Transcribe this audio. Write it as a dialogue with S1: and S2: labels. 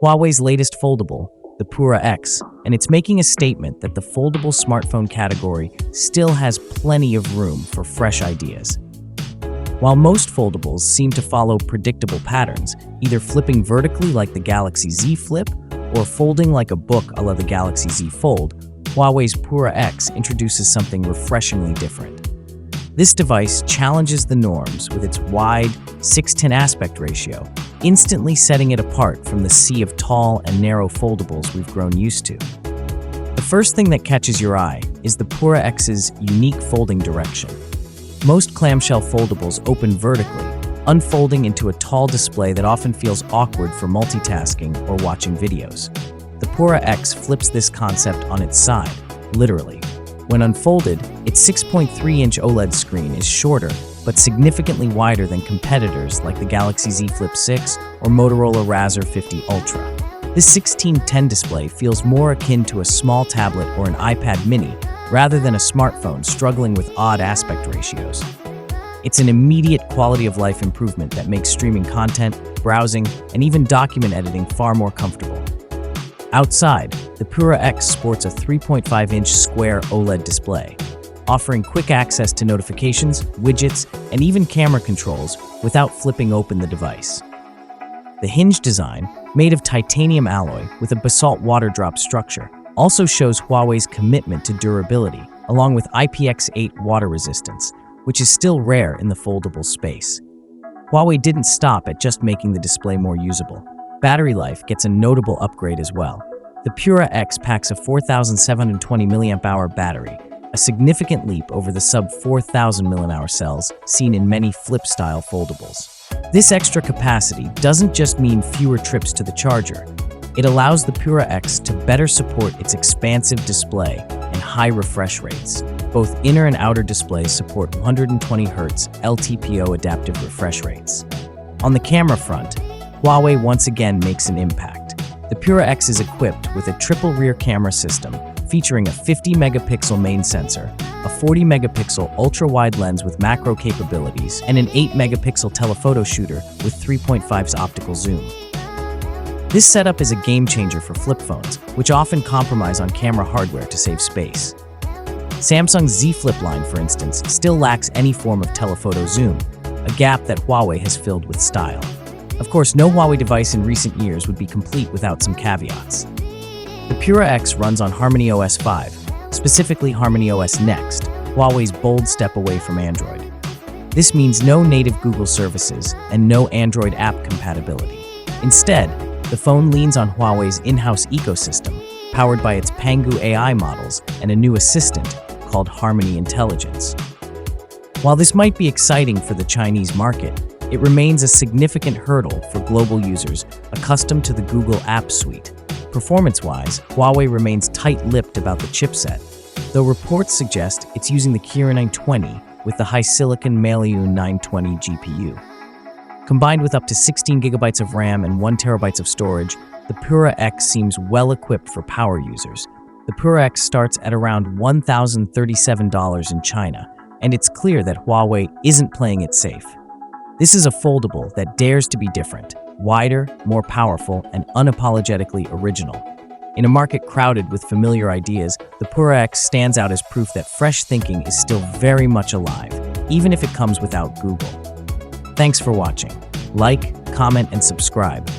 S1: Huawei's latest foldable, the Pura X, and it's making a statement that the foldable smartphone category still has plenty of room for fresh ideas. While most foldables seem to follow predictable patterns, either flipping vertically like the Galaxy Z Flip or folding like a book a la the Galaxy Z Fold, Huawei's Pura X introduces something refreshingly different. This device challenges the norms with its wide 6:10 aspect ratio, instantly setting it apart from the sea of tall and narrow foldables we've grown used to. The first thing that catches your eye is the Pura X's unique folding direction. Most clamshell foldables open vertically, unfolding into a tall display that often feels awkward for multitasking or watching videos. The Pura X flips this concept on its side, literally. When unfolded, its 6.3-inch OLED screen is shorter but significantly wider than competitors like the Galaxy Z Flip 6 or Motorola Razr 50 Ultra. This 16:10 display feels more akin to a small tablet or an iPad mini rather than a smartphone struggling with odd aspect ratios. It's an immediate quality of life improvement that makes streaming content, browsing, and even document editing far more comfortable. Outside, the Pura X sports a 3.5-inch square OLED display, offering quick access to notifications, widgets, and even camera controls without flipping open the device. The hinge design, made of titanium alloy with a basalt water drop structure, also shows Huawei's commitment to durability, along with IPX8 water resistance, which is still rare in the foldable space. Huawei didn't stop at just making the display more usable. Battery life gets a notable upgrade as well. The Pura X packs a 4,720 mAh battery, a significant leap over the sub-4,000 mAh cells seen in many flip-style foldables. This extra capacity doesn't just mean fewer trips to the charger. It allows the Pura X to better support its expansive display and high refresh rates. Both inner and outer displays support 120Hz LTPO adaptive refresh rates. On the camera front, Huawei once again makes an impact. The Pura X is equipped with a triple rear camera system featuring a 50-megapixel main sensor, a 40-megapixel ultra-wide lens with macro capabilities, and an 8-megapixel telephoto shooter with 3.5's optical zoom. This setup is a game-changer for flip phones, which often compromise on camera hardware to save space. Samsung's Z Flip line, for instance, still lacks any form of telephoto zoom, a gap that Huawei has filled with style. Of course, no Huawei device in recent years would be complete without some caveats. The Pura X runs on HarmonyOS 5, specifically HarmonyOS Next, Huawei's bold step away from Android. This means no native Google services and no Android app compatibility. Instead, the phone leans on Huawei's in-house ecosystem, powered by its Pangu AI models and a new assistant called Harmony Intelligence. While this might be exciting for the Chinese market, it remains a significant hurdle for global users accustomed to the Google App Suite. Performance-wise, Huawei remains tight-lipped about the chipset, though reports suggest it's using the Kirin 920 with the high-silicon Maliun 920 GPU. Combined with up to 16 GB of RAM and 1 TB of storage, the Pura X seems well-equipped for power users. The Pura X starts at around $1,037 in China, and it's clear that Huawei isn't playing it safe. This is a foldable that dares to be different, wider, more powerful, and unapologetically original. In a market crowded with familiar ideas, the Pura X stands out as proof that fresh thinking is still very much alive, even if it comes without Google. Thanks for watching. Like, comment, and subscribe.